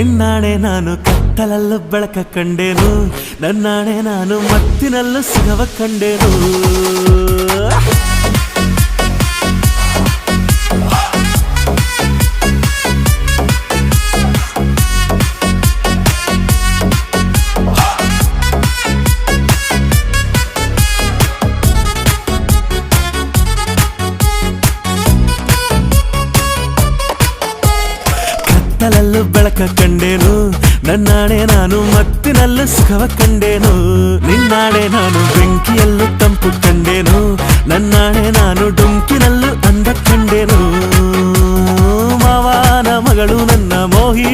ನಿನ್ನಾಣೆ ನಾನು ಕತ್ತಲಲ್ಲೂ ಬೆಳಕ ಕಂಡೇನು, ನನ್ನಾಣೆ ನಾನು ಮತ್ತಿನಲ್ಲೂ ಸುಖವ ಕಂಡೇನು. ಕತ್ತಲಲ್ಲೂ ಬೆಳಕ ಕಂಡೇನು, ನನ್ನಾಣೆ ನಾನು ಮತ್ತಿನಲ್ಲೂ ಸುಖವ ಕಂಡೇನು. ನಿನ್ನಾಣೆ ನಾನು ಬೆಂಕಿಯಲ್ಲೂ ತಂಪು ಕಂಡೇನು, ನನ್ನಾಣೆ ನಾನು ಡೊಂಕಿನಲ್ಲೂ ಅಂದ ಕಂಡೇನು. ಮಾವನ ಮಗಳು ನನ್ನ ಮೋಹಿ